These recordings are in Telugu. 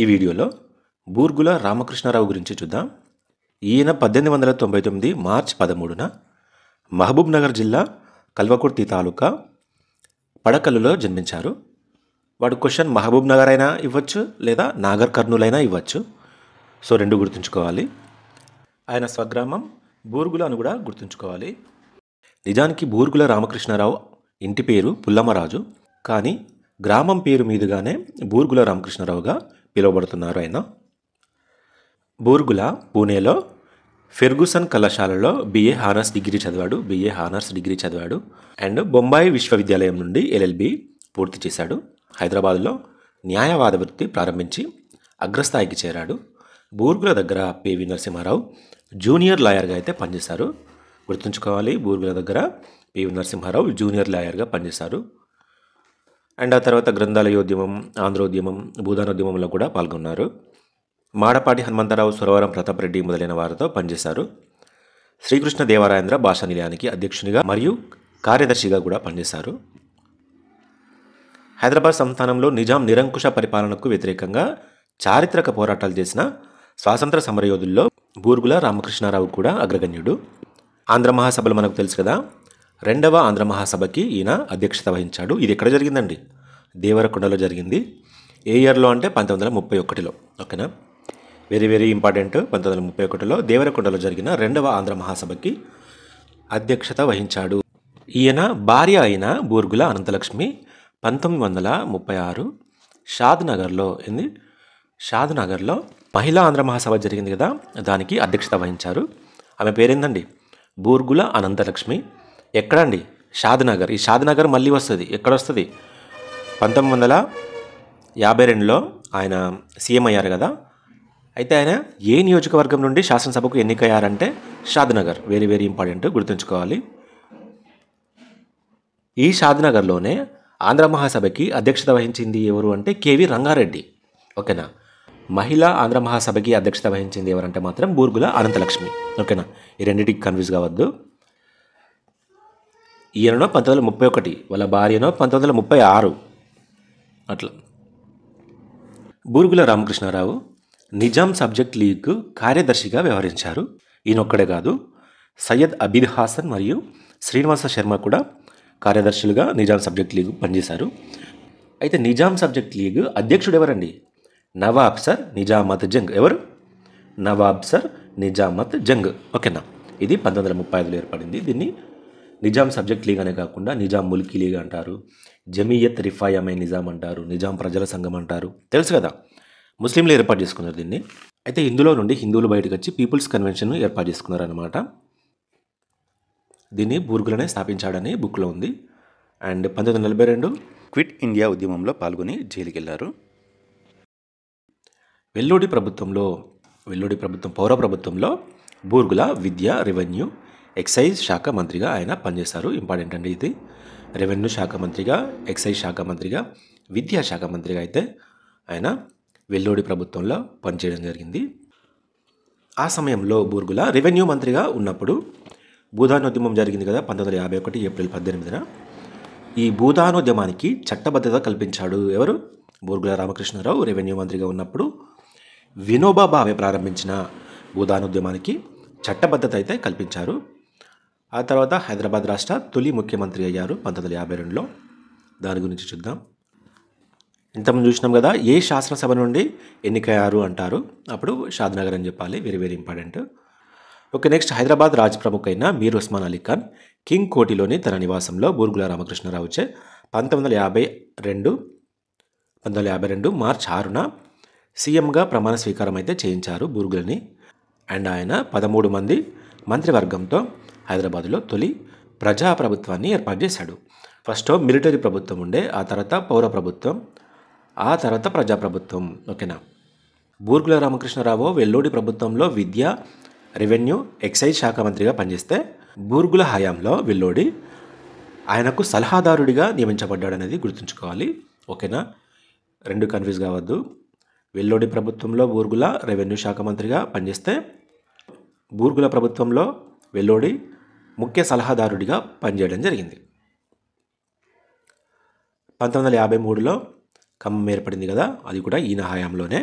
ఈ వీడియోలో బూర్గుల రామకృష్ణారావు గురించి చూద్దాం. ఈయన 1899 మార్చి 13న మహబూబ్ నగర్ జిల్లా కల్వకుర్తి తాలూకా పడకల్లులో జన్మించారు. వాడు క్వశ్చన్ మహబూబ్ నగర్ అయినా ఇవ్వచ్చు లేదా నాగర్ కర్నూలు అయినా ఇవ్వచ్చు. సో రెండు గుర్తుంచుకోవాలి. ఆయన స్వగ్రామం బూర్గుల అని కూడా గుర్తుంచుకోవాలి. నిజానికి బూర్గుల రామకృష్ణారావు ఇంటి పేరు పుల్లమరాజు, కానీ గ్రామం పేరు మీదుగానే బూర్గుల రామకృష్ణారావుగా పిలువబడుతున్నారు. ఆయన బూర్గుల పూణేలో ఫెర్గుసన్ కళాశాలలో BA హానర్స్ డిగ్రీ చదివాడు అండ్ బొంబాయి విశ్వవిద్యాలయం నుండి LLB పూర్తి చేశాడు. హైదరాబాద్లో న్యాయవాద వృత్తి ప్రారంభించి అగ్రస్థాయికి చేరాడు. బూర్గుల దగ్గర PV నరసింహారావు జూనియర్ లాయర్గా అయితే పనిచేశారు. గుర్తుంచుకోవాలి, బూర్గుల దగ్గర PV నరసింహారావు జూనియర్ లాయర్గా పనిచేశారు. అండ్ ఆ తర్వాత గ్రంథాలయోద్యమం, ఆంధ్రోద్యమం, భూదానోద్యమంలో కూడా పాల్గొన్నారు. మాడపాటి హనుమంతరావు, సురవరం ప్రతాప్ రెడ్డి మొదలైన వారితో పనిచేశారు. శ్రీకృష్ణ దేవరాయేంద్ర భాషా నిలయానికి అధ్యక్షునిగా మరియు కార్యదర్శిగా కూడా పనిచేశారు. హైదరాబాద్ సంస్థానంలో నిజాం నిరంకుశ పరిపాలనకు వ్యతిరేకంగా చారిత్రక పోరాటాలు చేసిన స్వాతంత్ర సమరయోధుల్లో బూర్గుల రామకృష్ణారావు కూడా అగ్రగణ్యుడు. ఆంధ్ర మహాసభలు మనకు తెలుసు కదా, 2వ ఆంధ్ర మహాసభకి ఈయన అధ్యక్షత వహించాడు. ఇది ఎక్కడ జరిగిందండి? దేవరకొండలో జరిగింది. ఏ ఇయర్లో అంటే 1931లో. ఓకేనా, వెరీ వెరీ ఇంపార్టెంట్. 1931లో దేవరకొండలో జరిగిన 2వ ఆంధ్ర మహాసభకి అధ్యక్షత వహించాడు. ఈయన భార్య అయిన బూర్గుల అనంతలక్ష్మి 1936 షాద్నగర్లో మహిళా ఆంధ్ర మహాసభ జరిగింది కదా, దానికి అధ్యక్షత వహించారు. ఆమె పేరేందండి? బూర్గుల అనంతలక్ష్మి. ఎక్కడండి? షాద్నగర్. ఈ షాద్నగర్ మళ్ళీ వస్తుంది. ఎక్కడ వస్తుంది? 1952లో ఆయన సీఎం అయ్యారు కదా. అయితే ఆయన ఏ నియోజకవర్గం నుండి శాసనసభకు ఎన్నికయ్యారంటే షాద్నగర్. వెరీ వెరీ ఇంపార్టెంట్, గుర్తుంచుకోవాలి. ఈ షాద్నగర్లోనే ఆంధ్ర మహాసభకి అధ్యక్షత వహించింది ఎవరు అంటే KV రంగారెడ్డి. ఓకేనా, మహిళా ఆంధ్ర మహాసభకి అధ్యక్షత వహించింది ఎవరంటే మాత్రం బూర్గుల అనంతలక్ష్మి. ఓకేనా, ఈ రెండింటికి కన్ఫ్యూజ్ కావద్దు. ఈయనలో 1931, వాళ్ళ భార్యనో 1936. అట్లా. బూర్గుల రామకృష్ణారావు నిజాం సబ్జెక్ట్ లీగ్ కార్యదర్శిగా వ్యవహరించారు. ఈయనొక్కడే కాదు, సయ్యద్ అబీద్ హాసన్ మరియు శ్రీనివాస శర్మ కూడా కార్యదర్శులుగా నిజాం సబ్జెక్ట్ లీగ్ పనిచేశారు. అయితే నిజాం సబ్జెక్ట్ లీగ్ అధ్యక్షుడు ఎవరండి? నవాబ్ సర్ నిజామత్ జంగ్. ఎవరు? నవాబ్ సర్ నిజామత్ జంగ్. ఓకేనా, ఇది 1935లో ఏర్పడింది. దీన్ని నిజాం సబ్జెక్ట్ లీగ్ అనే కాకుండా నిజాం ముల్కీ లీగ్ అంటారు, జమీయత్ రిఫాయమే నిజాం అంటారు, నిజాం ప్రజల సంఘం అంటారు. తెలుసు కదా, ముస్లింలు ఏర్పాటు చేసుకున్నారు దీన్ని. అయితే ఇందులో నుండి హిందువులు బయటకు వచ్చి పీపుల్స్ కన్వెన్షన్ ఏర్పాటు చేసుకున్నారు అనమాట. దీన్ని బూర్గులనే స్థాపించాడని బుక్లో ఉంది. అండ్ 1942 క్విట్ ఇండియా ఉద్యమంలో పాల్గొని జైలుకి వెళ్ళారు. వెల్లోడి పౌర ప్రభుత్వంలో బూర్గుల విద్య, రెవెన్యూ, ఎక్సైజ్ శాఖ మంత్రిగా ఆయన పనిచేశారు. ఇంపార్టెంట్ అండి ఇది. రెవెన్యూ శాఖ మంత్రిగా, ఎక్సైజ్ శాఖ మంత్రిగా, విద్యాశాఖ మంత్రిగా అయితే ఆయన వెల్లోడి ప్రభుత్వంలో పనిచేయడం జరిగింది. ఆ సమయంలో బూర్గుల రెవెన్యూ మంత్రిగా ఉన్నప్పుడు భూదానోద్యమం జరిగింది కదా, 1951 ఏప్రిల్ 18న. ఈ భూదానోద్యమానికి చట్టబద్ధత కల్పించాడు ఎవరు? బూర్గుల రామకృష్ణారావు రెవెన్యూ మంత్రిగా ఉన్నప్పుడు వినోబా భావే ప్రారంభించిన భూదానోద్యమానికి చట్టబద్ధత అయితే కల్పించారు. ఆ తర్వాత హైదరాబాద్ రాష్ట్ర తొలి ముఖ్యమంత్రి అయ్యారు 1952లో. దాని గురించి చూద్దాం. ఇంతకుముందు చూసినాం కదా, ఏ శాసనసభ నుండి ఎన్నికయ్యారు అంటారు, అప్పుడు షాద్నగర్ అని చెప్పాలి. Very very important. Okay, next Hyderabad Raj Pramukh అయిన మీర్ ఉస్మాన్ అలీ ఖాన్ కింగ్ కోటిలోని తన నివాసంలో బూర్గుల రామకృష్ణారావు చే 1952 మార్చి 6న సీఎంగా ప్రమాణ స్వీకారం అయితే చేయించారు బూర్గులని. అండ్ ఆయన 13 మంది మంత్రివర్గంతో హైదరాబాద్లో తొలి ప్రజాప్రభుత్వాన్ని ఏర్పాటు చేశాడు. ఫస్ట్ మిలిటరీ ప్రభుత్వం ఉండే, ఆ తర్వాత పౌర ప్రభుత్వం, ఆ తర్వాత ప్రజాప్రభుత్వం. ఓకేనా, బూర్గుల రామకృష్ణారావు వెల్లోడి ప్రభుత్వంలో విద్య, రెవెన్యూ, ఎక్సైజ్ శాఖ మంత్రిగా పనిచేస్తే బూర్గుల హయాంలో వెల్లోడి ఆయనకు సలహాదారుడిగా నియమించబడ్డాడు అనేది గుర్తుంచుకోవాలి. ఓకేనా, రెండు కన్ఫ్యూజ్ కావద్దు. వెల్లోడి ప్రభుత్వంలో బూర్గుల రెవెన్యూ శాఖ మంత్రిగా పనిచేస్తే బూర్గుల ప్రభుత్వంలో వెల్లోడి ముఖ్య సలహాదారుడిగా పనిచేయడం జరిగింది. 1953లో ఖమ్మం ఏర్పడింది కదా, అది కూడా ఈయన హయాంలోనే.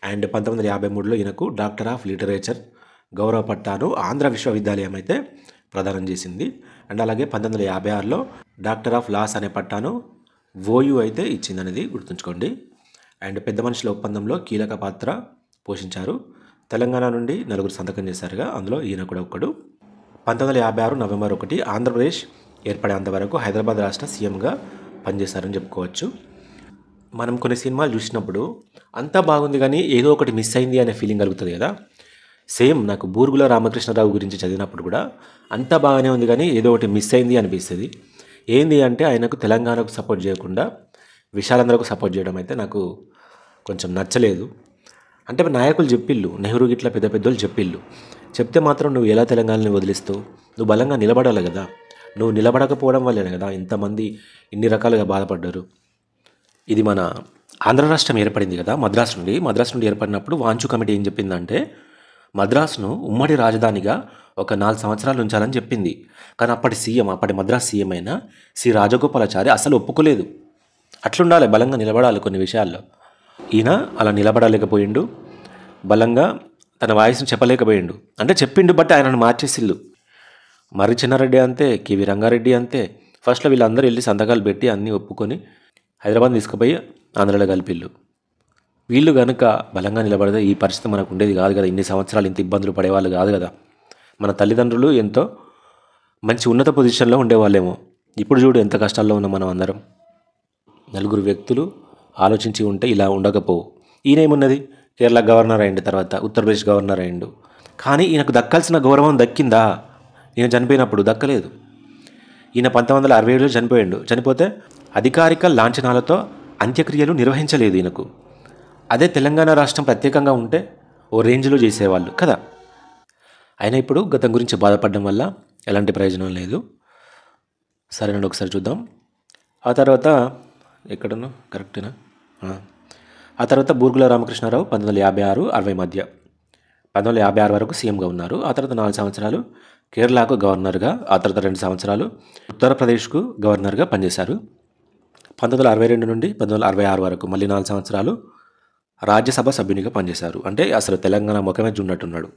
అండ్ 1953లో ఈయనకు డాక్టర్ ఆఫ్ లిటరేచర్ గౌరవ పట్టాను ఆంధ్ర విశ్వవిద్యాలయం అయితే ప్రదానం చేసింది. అండ్ అలాగే 1956లో డాక్టర్ ఆఫ్ లాస్ అనే పట్టాను ఓయూ అయితే ఇచ్చిందనేది గుర్తుంచుకోండి. అండ్ పెద్ద మనుషుల ఒప్పందంలో కీలక పాత్ర పోషించారు. తెలంగాణ నుండి 4 సంతకం చేశారుగా, అందులో ఈయన కూడా ఒకడు. 1956 నవంబర్ 1 ఆంధ్రప్రదేశ్ ఏర్పడేంత వరకు హైదరాబాద్ రాష్ట్ర సీఎంగా పనిచేశారని చెప్పుకోవచ్చు. మనం కొన్ని సినిమాలు చూసినప్పుడు అంతా బాగుంది కానీ ఏదో ఒకటి మిస్ అయింది అనే ఫీలింగ్ కలుగుతుంది కదా. సేమ్ నాకు బూర్గుల రామకృష్ణరావు గురించి చదివినప్పుడు కూడా అంతా బాగానే ఉంది కానీ ఏదో ఒకటి మిస్ అయింది అనిపిస్తుంది. ఏంది అంటే ఆయనకు తెలంగాణకు సపోర్ట్ చేయకుండా విశాలంధ్రకు సపోర్ట్ చేయడం అయితే నాకు కొంచెం నచ్చలేదు. అంటే నాయకులు చెప్పిళ్ళు, నెహ్రూ గిట్లా పెద్ద పెద్దోళ్ళు చెప్పిళ్ళు, చెప్తే మాత్రం నువ్వు ఎలా తెలంగాణని వదిలిస్తావు? నువ్వు బలంగా నిలబడాలి కదా. నువ్వు నిలబడకపోవడం వల్లనే కదా ఇంతమంది ఇన్ని రకాలుగా బాధపడ్డారు. ఇది మన ఆంధ్ర రాష్ట్రం ఏర్పడింది కదా మద్రాసు నుండి ఏర్పడినప్పుడు వాంచు కమిటీ ఏం చెప్పిందంటే మద్రాసును ఉమ్మడి రాజధానిగా ఒక 4 సంవత్సరాలు ఉంచాలని చెప్పింది. కానీ అప్పటి మద్రాసు సీఎం అయిన సి రాజగోపాలాచారి అసలు ఒప్పుకోలేదు. అట్లుండాలి, బలంగా నిలబడాలి కొన్ని విషయాల్లో. ఈయన అలా నిలబడలేకపోయిండు, బలంగా తన వాయిస్ని చెప్పలేకపోయిండు. అంటే చెప్పిండు బట్ ఆయనను మార్చేసిళ్ళు. మర్రి చెన్నారెడ్డి అంతే, కెవి రంగారెడ్డి అంతే. ఫస్ట్లో వీళ్ళందరూ వెళ్ళి సంతకాలు పెట్టి అన్నీ ఒప్పుకొని హైదరాబాద్ తీసుకుపోయి ఆంధ్రలో కలిపిళ్ళు. వీళ్ళు కనుక బలంగా నిలబడితే ఈ పరిస్థితి మనకు ఉండేది కాదు కదా. ఇన్ని సంవత్సరాలు ఇంత ఇబ్బందులు పడేవాళ్ళు కాదు కదా. మన తల్లిదండ్రులు ఎంతో మంచి ఉన్నత పొజిషన్లో ఉండేవాళ్ళేమో. ఇప్పుడు చూడు ఎంత కష్టాల్లో ఉన్నాం మనం అందరం. 4 వ్యక్తులు ఆలోచించి ఉంటే ఇలా ఉండకపోవు. ఈయనేమున్నది, కేరళ గవర్నర్ అయ్యిండు, తర్వాత ఉత్తరప్రదేశ్ గవర్నర్ అయ్యిండు. కానీ ఈయనకు దక్కాల్సిన గౌరవం దక్కిందా? ఈయన చనిపోయినప్పుడు దక్కలేదు. ఈయన 1967లో చనిపోయాడు. చనిపోతే అధికారిక లాంఛనాలతో అంత్యక్రియలు నిర్వహించలేదు ఈయనకు. అదే తెలంగాణ రాష్ట్రం ప్రత్యేకంగా ఉంటే ఓ రేంజ్లో చేసేవాళ్ళు కదా. అయినా ఇప్పుడు గతం గురించి బాధపడడం వల్ల ఎలాంటి ప్రయోజనం లేదు. సరేనండి, ఒకసారి చూద్దాం. ఆ తర్వాత ఎక్కడన్నా కరెక్టేనా? ఆ తర్వాత బూర్గుల రామకృష్ణారావు 1956-60 మధ్య 1956 వరకు సీఎంగా ఉన్నారు. ఆ తర్వాత 4 సంవత్సరాలు కేరళకు గవర్నర్గా, ఆ తర్వాత 2 సంవత్సరాలు ఉత్తరప్రదేశ్కు గవర్నర్గా పనిచేశారు. 1962 నుండి 1966 వరకు మళ్ళీ 4 సంవత్సరాలు రాజ్యసభ సభ్యునిగా పనిచేశారు. అంటే అసలు తెలంగాణ ముఖమే చూన్నట్టున్నాడు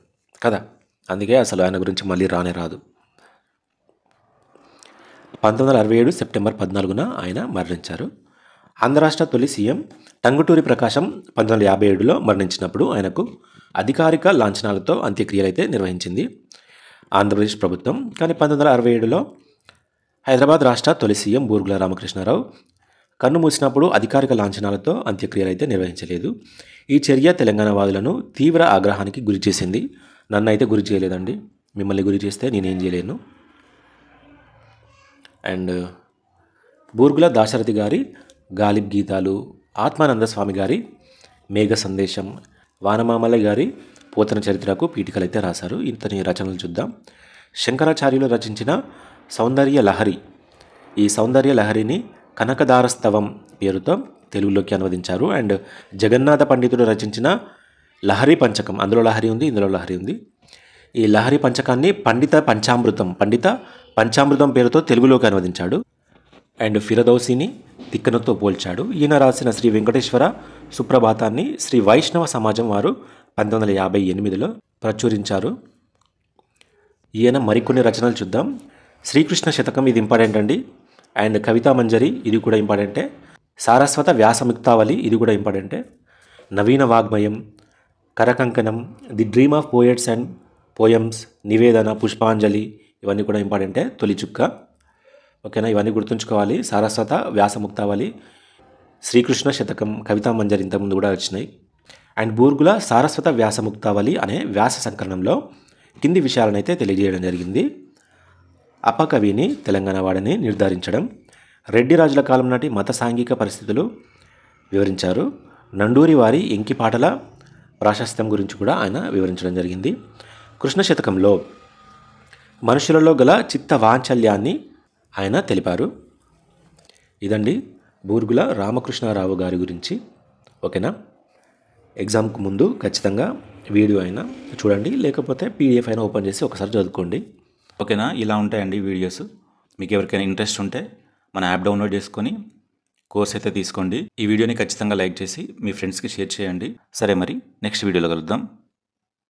కదా. అందుకే అసలు ఆయన గురించి మళ్ళీ రానే రాదు. 1967 సెప్టెంబర్ 14న ఆయన మరణించారు. ఆంధ్ర రాష్ట్ర తొలి సీఎం టంగుటూరి ప్రకాశం 1957లో మరణించినప్పుడు ఆయనకు అధికారిక లాంఛనాలతో అంత్యక్రియలు అయితే నిర్వహించింది ఆంధ్రప్రదేశ్ ప్రభుత్వం. కానీ 1967లో హైదరాబాద్ రాష్ట్ర తొలి సీఎం బూర్గుల రామకృష్ణారావు కన్ను మూసినప్పుడు అధికారిక లాంఛనాలతో అంత్యక్రియలు అయితే నిర్వహించలేదు. ఈ చర్య తెలంగాణ వాదులను తీవ్ర ఆగ్రహానికి గురి చేసింది. నన్ను అయితే గురి చేయలేదండి, మిమ్మల్ని గురి చేస్తే నేనేం చేయలేను. అండ్ బూర్గుల దాశరథి గారి గాలిబ్ గీతాలు, ఆత్మానంద స్వామి గారి మేఘ సందేశం, వానమామల గారి పోతన చరిత్రకు పీఠికలు అయితే రాశారు. ఇతని రచనలు చూద్దాం. శంకరాచార్యులు రచించిన సౌందర్య లహరి, ఈ సౌందర్య లహరిని కనకదారస్తవం పేరుతో తెలుగులోకి అనువదించారు. అండ్ జగన్నాథ పండితుడు రచించిన లహరి పంచకం, అందులో లహరి ఉంది, ఇందులో లహరి ఉంది. ఈ లహరి పంచకాన్ని పండిత పంచామృతం పేరుతో తెలుగులోకి అనువదించాడు. అండ్ ఫిరదౌసిని తిక్కనతో పోల్చాడు. ఈయన రాసిన శ్రీ వెంకటేశ్వర సుప్రభాతాన్ని శ్రీ వైష్ణవ సమాజం వారు 1958లో ప్రచురించారు. ఈయన మరికొన్ని రచనలు చూద్దాం. శ్రీకృష్ణ శతకం, ఇది ఇంపార్టెంట్ అండి. అండ్ కవితా మంజరి, ఇది కూడా ఇంపార్టెంటే. సారస్వత వ్యాసముక్తావళి, ఇది కూడా ఇంపార్టెంటే. నవీన వాగ్మయం, కరకంకణం, the dream of poets and poems, నివేదన, పుష్పాంజలి, ఇవన్నీ కూడా ఇంపార్టెంటే. తొలి చుక్క, ఓకేనా, ఇవన్నీ గుర్తుంచుకోవాలి. సారస్వత వ్యాసముక్తావళి, శ్రీకృష్ణ శతకం, కవితా మంజరి ఇంతకుముందు కూడా వచ్చినాయి. అండ్ బూర్గుల సారస్వత వ్యాసముక్తావళి అనే వ్యాస సంకలనంలో కింది విషయాలనైతే తెలియజేయడం జరిగింది. అపకవిని తెలంగాణ వాడని నిర్ధారించడం, రెడ్డి రాజుల కాలం నాటి మత సాంఘిక పరిస్థితులు వివరించారు. నండూరి వారి ఎంకిపాటల ప్రాశస్త్యం గురించి కూడా ఆయన వివరించడం జరిగింది. కృష్ణ శతకంలో మనుషులలో గల చిత్త వాంఛల్యాన్ని ఆయన తెలిపారు. ఇదండి బూర్గుల రామకృష్ణారావు గారి గురించి, ఓకేనా. ఎగ్జామ్కు ముందు ఖచ్చితంగా వీడియో అయినా చూడండి, లేకపోతే పీడిఎఫ్ అయినా ఓపెన్ చేసి ఒకసారి చదువుకోండి, ఓకేనా. ఇలా ఉంటాయండి వీడియోస్. మీకు ఎవరికైనా ఇంట్రెస్ట్ ఉంటే మన యాప్ డౌన్లోడ్ చేసుకొని కోర్స్ అయితే తీసుకోండి. ఈ వీడియోని ఖచ్చితంగా లైక్ చేసి మీ ఫ్రెండ్స్కి షేర్ చేయండి. సరే మరి నెక్స్ట్ వీడియోలో కలుద్దాం.